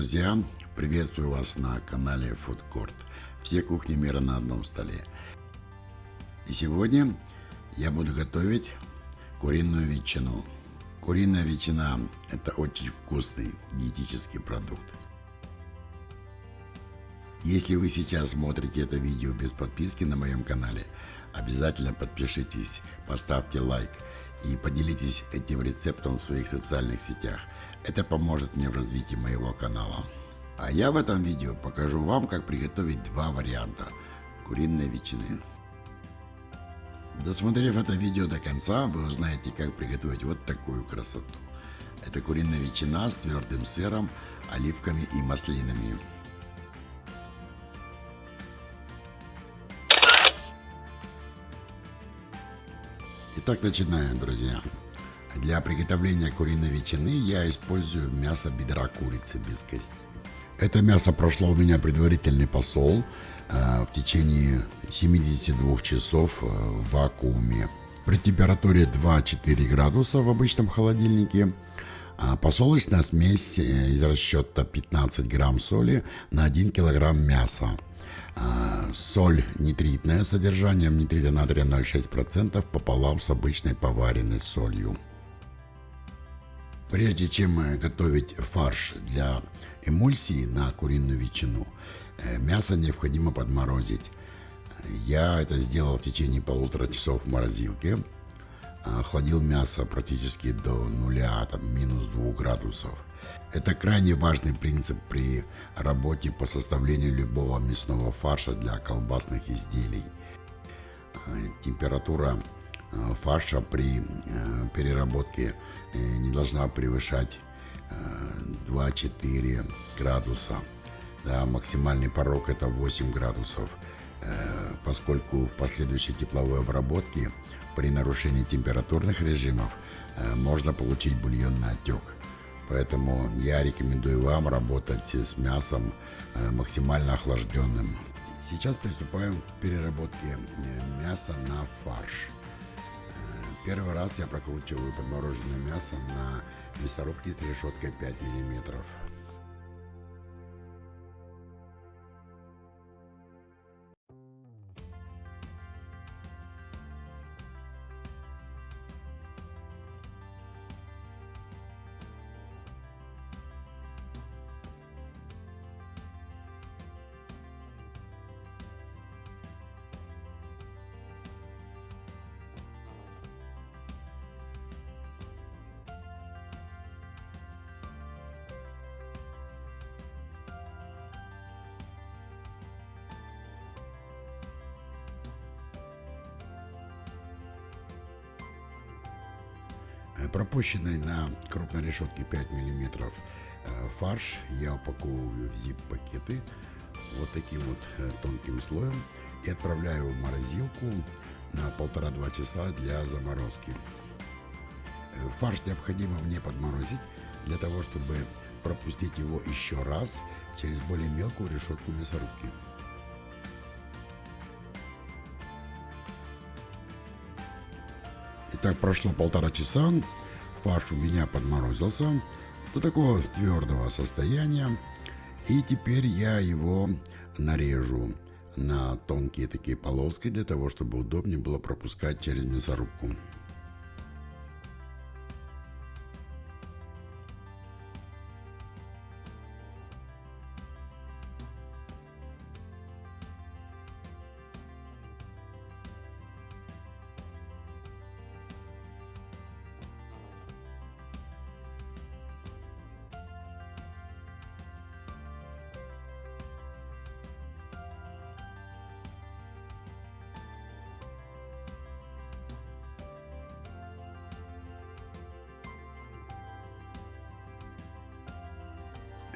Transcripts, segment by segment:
друзья! Приветствую вас на канале Food Court. Все кухни мира на одном столе. И сегодня я буду готовить куриную ветчину. Куриная ветчина – это очень вкусный диетический продукт. Если вы сейчас смотрите это видео без подписки на моем канале, обязательно подпишитесь, поставьте лайк и поделитесь этим рецептом в своих социальных сетях. Это поможет мне в развитии моего канала. А я в этом видео покажу вам, как приготовить два варианта куриной ветчины. Досмотрев это видео до конца, вы узнаете, как приготовить вот такую красоту. Это куриная ветчина с твердым сыром, оливками и маслинами. Итак, начинаем, друзья. Для приготовления куриной ветчины я использую мясо бедра курицы без костей. Это мясо прошло у меня предварительный посол в течение 72 часов в вакууме. При температуре 2-4 градуса в обычном холодильнике. Посолочная смесь из расчета 15 грамм соли на 1 килограмм мяса. Соль нитритная, содержанием нитрита натрия 0,6% пополам с обычной поваренной солью. Прежде чем готовить фарш для эмульсии на куриную ветчину, мясо необходимо подморозить. Я это сделал в течение 1,5 часов в морозилке. Охладил мясо практически до нуля, минус 2 градусов. Это крайне важный принцип при работе по составлению любого мясного фарша для колбасных изделий. Температура фарша при переработке не должна превышать 2-4 градуса. Да, максимальный порог это 8 градусов, поскольку в последующей тепловой обработке при нарушении температурных режимов можно получить бульонный отек. Поэтому я рекомендую вам работать с мясом максимально охлажденным. Сейчас приступаем к переработке мяса на фарш. Первый раз я прокручиваю подмороженное мясо на мясорубке с решеткой 5 мм. Пропущенный на крупной решетке 5 мм фарш я упаковываю в зип-пакеты вот таким вот тонким слоем и отправляю в морозилку на 1,5-2 часа для заморозки. Фарш необходимо мне подморозить для того, чтобы пропустить его еще раз через более мелкую решетку мясорубки. Итак, прошло 1,5 часа, фарш у меня подморозился до такого твердого состояния, и теперь я его нарежу на тонкие такие полоски для того, чтобы удобнее было пропускать через мясорубку.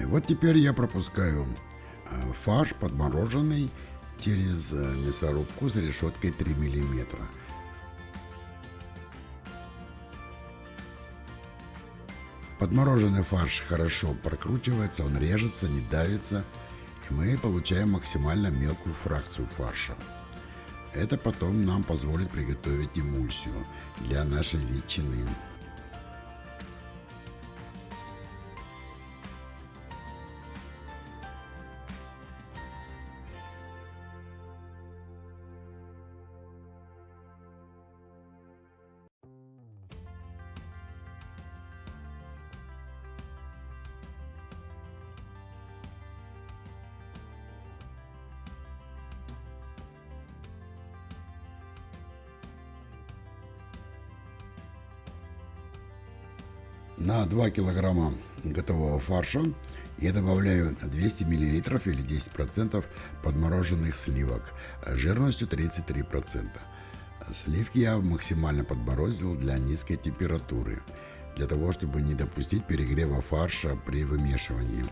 И вот теперь я пропускаю фарш подмороженный через мясорубку с решеткой 3 мм. Подмороженный фарш хорошо прокручивается, он режется, не давится, и мы получаем максимально мелкую фракцию фарша. Это потом нам позволит приготовить эмульсию для нашей ветчины. На 2 килограмма готового фарша я добавляю 200 миллилитров или 10% подмороженных сливок жирностью 33%. Сливки я максимально подморозил для низкой температуры, для того, чтобы не допустить перегрева фарша при вымешивании.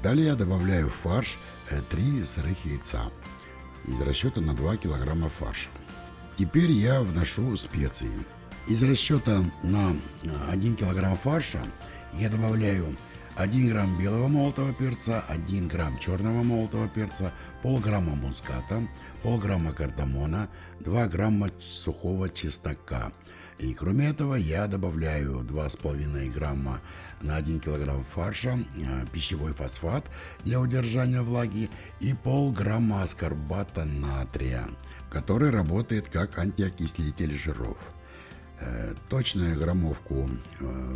Далее я добавляю в фарш 3 сырых яйца из расчета на 2 килограмма фарша. Теперь я вношу специи. Из расчета на 1 килограмм фарша я добавляю 1 грамм белого молотого перца, 1 грамм черного молотого перца, полграмма муската, полграмма кардамона, 2 грамма сухого чеснока. И кроме этого я добавляю 2,5 грамма на 1 килограмм фарша пищевой фосфат для удержания влаги и полграмма аскорбата натрия, который работает как антиокислитель жиров. Точную граммовку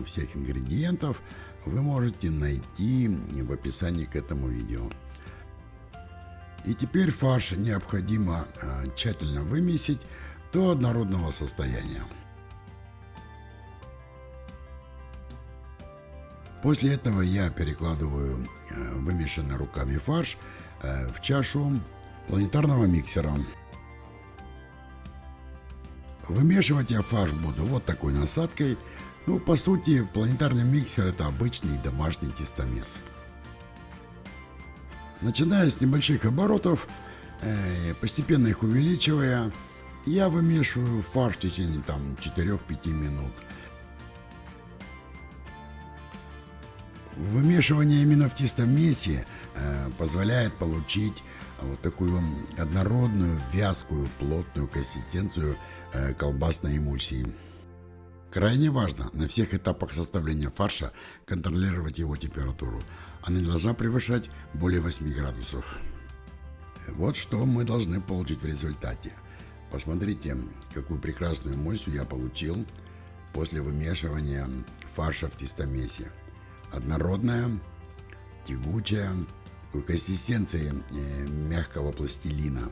всех ингредиентов вы можете найти в описании к этому видео. И теперь фарш необходимо тщательно вымесить до однородного состояния. После этого я перекладываю вымешанный руками фарш в чашу планетарного миксера. Вымешивать я фарш буду вот такой насадкой. Ну, по сути, планетарный миксер — это обычный домашний тестомес. Начиная с небольших оборотов, постепенно их увеличивая, я вымешиваю фарш в течение 4-5 минут. Вымешивание именно в тестомесе позволяет получить вот такую однородную, вязкую, плотную консистенцию колбасной эмульсии. Крайне важно на всех этапах составления фарша контролировать его температуру. Она не должна превышать более 8 градусов. Вот что мы должны получить в результате. Посмотрите, какую прекрасную эмульсию я получил после вымешивания фарша в тестомесе. Однородная, тягучая, консистенции мягкого пластилина.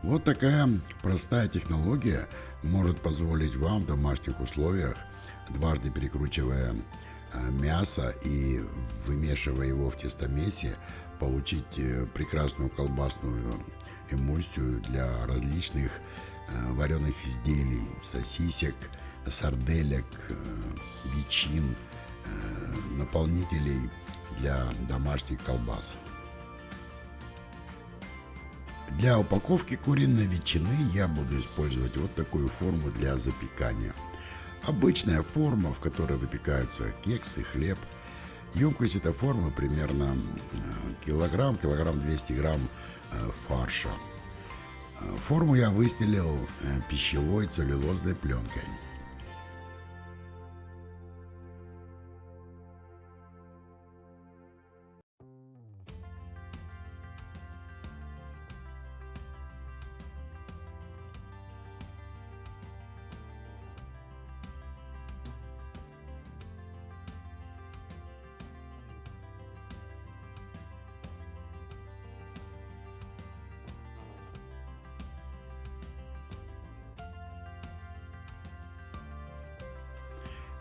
Вот такая простая технология может позволить вам в домашних условиях, дважды перекручивая мясо и вымешивая его в тестомесе, получить прекрасную колбасную эмульсию для различных вареных изделий, сосисек, сарделек, ветчин, наполнителей для домашних колбас. Для упаковки куриной ветчины я буду использовать вот такую форму для запекания. Обычная форма, в которой выпекаются кексы, хлеб. Емкость этой формы примерно килограмм 200 грамм фарша. Форму я выстелил пищевой целлюлозной пленкой.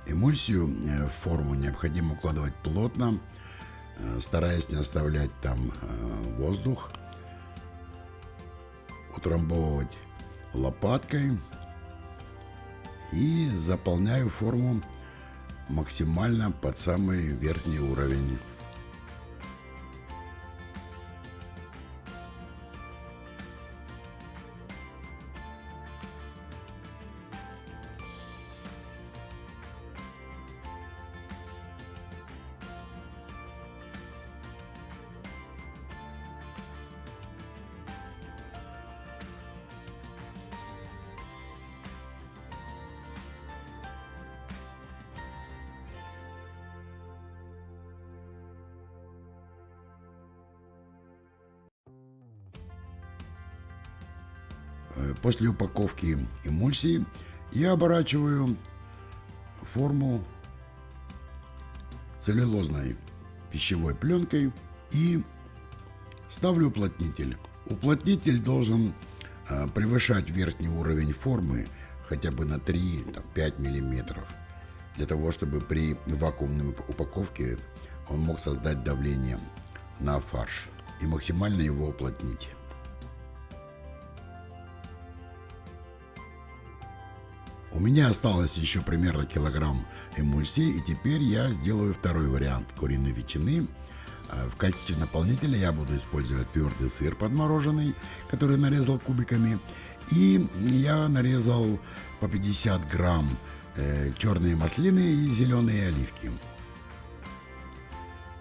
Эмульсию в форму необходимо укладывать плотно, стараясь не оставлять там воздух, утрамбовывать лопаткой и заполняю форму максимально под самый верхний уровень. После упаковки эмульсии я оборачиваю форму целлюлозной пищевой пленкой и ставлю уплотнитель. Уплотнитель должен превышать верхний уровень формы хотя бы на 3-5 мм, для того, чтобы при вакуумной упаковке он мог создать давление на фарш и максимально его уплотнить. У меня осталось еще примерно килограмм эмульсии, и теперь я сделаю второй вариант куриной ветчины. В качестве наполнителя я буду использовать твердый сыр подмороженный, который нарезал кубиками, и я нарезал по 50 грамм черные маслины и зеленые оливки.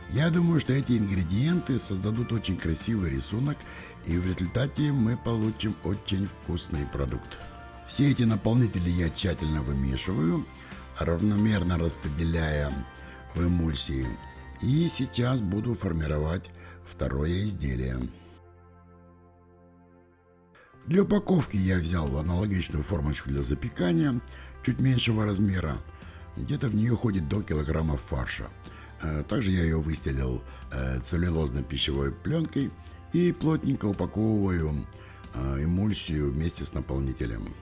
Я думаю, что эти ингредиенты создадут очень красивый рисунок, и в результате мы получим очень вкусный продукт. Все эти наполнители я тщательно вымешиваю, равномерно распределяя в эмульсии. И сейчас буду формировать второе изделие. Для упаковки я взял аналогичную формочку для запекания, чуть меньшего размера. Где-то в нее ходит до килограмма фарша. Также я ее выстелил целлюлозной пищевой пленкой и плотненько упаковываю эмульсию вместе с наполнителем.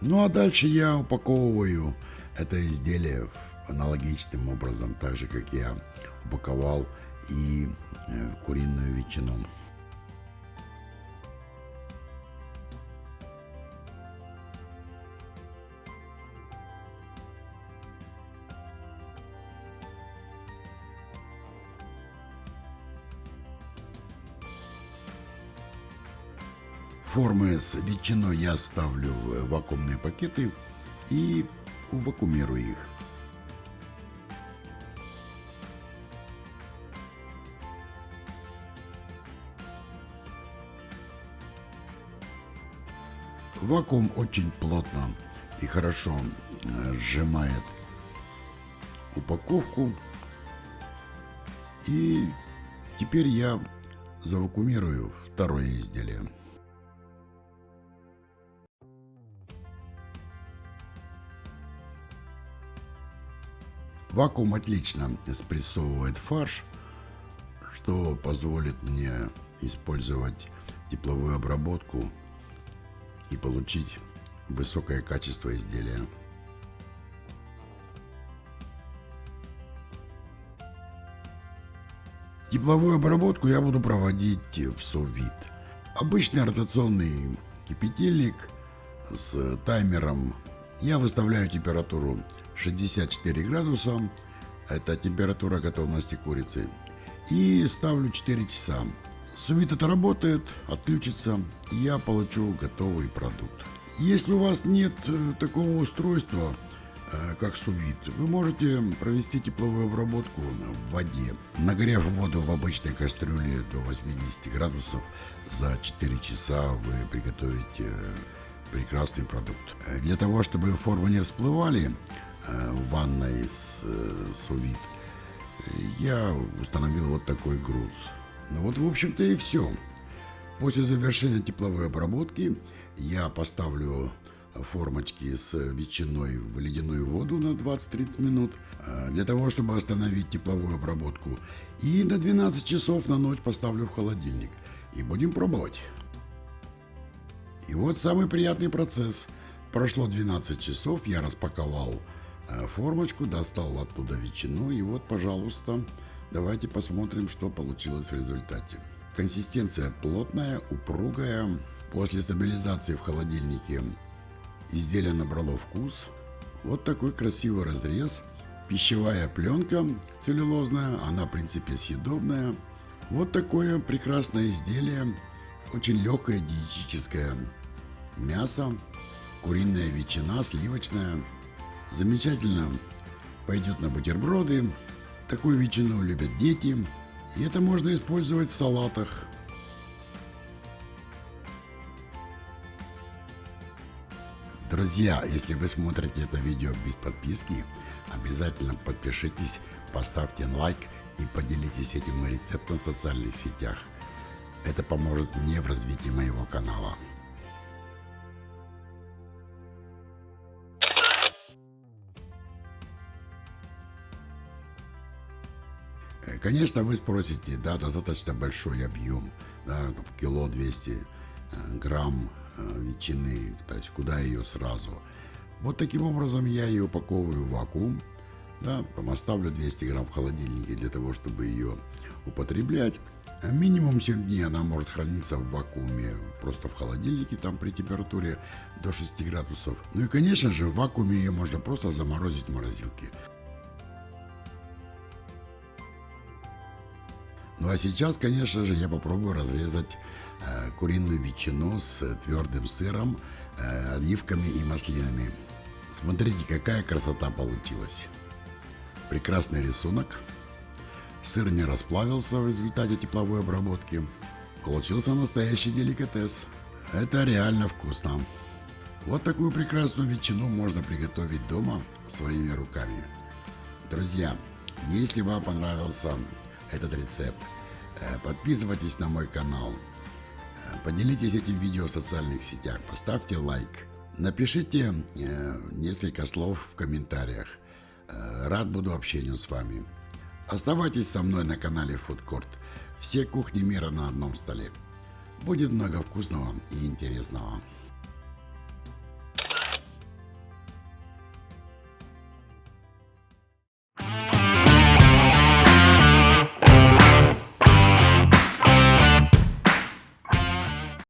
Ну а дальше я упаковываю это изделие аналогичным образом, так же как я упаковал и куриную ветчину. Формы с ветчиной я ставлю в вакуумные пакеты и вакуумирую их. Вакуум очень плотно и хорошо сжимает упаковку. И теперь я завакуумирую второе изделие. Вакуум отлично спрессовывает фарш, что позволит мне использовать тепловую обработку и получить высокое качество изделия. Тепловую обработку я буду проводить в сous-вид. Обычный ротационный кипятильник с таймером. Я выставляю температуру 64 градуса, это температура готовности курицы, и ставлю 4 часа. Сous-вид отработает, отключится, и я получу готовый продукт. Если у вас нет такого устройства, как сous-вид, вы можете провести тепловую обработку в воде, нагрев воду в обычной кастрюле до 80 градусов. За 4 часа вы приготовите прекрасный продукт. Для того, чтобы формы не всплывали в ванной с сous-вид, я установил вот такой груз. Ну вот, в общем-то, и все. После завершения тепловой обработки я поставлю формочки с ветчиной в ледяную воду на 20-30 минут, для того, чтобы остановить тепловую обработку. И на 12 часов на ночь поставлю в холодильник. И будем пробовать. И вот самый приятный процесс. Прошло 12 часов, я распаковал формочку, достал оттуда ветчину. И вот, пожалуйста, давайте посмотрим, что получилось в результате. Консистенция плотная, упругая. После стабилизации в холодильнике изделие набрало вкус. Вот такой красивый разрез. Пищевая пленка целлюлозная, она в принципе съедобная. Вот такое прекрасное изделие. Очень легкое диетическое мясо. Куриная ветчина, сливочная. Замечательно пойдет на бутерброды. Такую ветчину любят дети. И это можно использовать в салатах. Друзья, если вы смотрите это видео без подписки, обязательно подпишитесь, поставьте лайк и поделитесь этим рецептом в социальных сетях. Это поможет мне в развитии моего канала. Конечно, вы спросите, да, достаточно большой объем, да, там, кило 200 грамм ветчины, то есть куда ее сразу. Вот таким образом я ее упаковываю в вакуум, да, там оставлю 200 грамм в холодильнике для того, чтобы ее употреблять. Минимум 7 дней она может храниться в вакууме, просто в холодильнике, там при температуре до 6 градусов. Ну и, конечно же, в вакууме ее можно просто заморозить в морозилке. Ну а сейчас, конечно же, я попробую разрезать куриную ветчину с твердым сыром, оливками и маслинами. Смотрите, какая красота получилась. Прекрасный рисунок. Сыр не расплавился в результате тепловой обработки. Получился настоящий деликатес. Это реально вкусно. Вот такую прекрасную ветчину можно приготовить дома своими руками. Друзья, если вам понравился этот рецепт, подписывайтесь на мой канал. Поделитесь этим видео в социальных сетях. Поставьте лайк. Напишите несколько слов в комментариях. Рад буду общению с вами. Оставайтесь со мной на канале Food Court. Все кухни мира на одном столе. Будет много вкусного и интересного.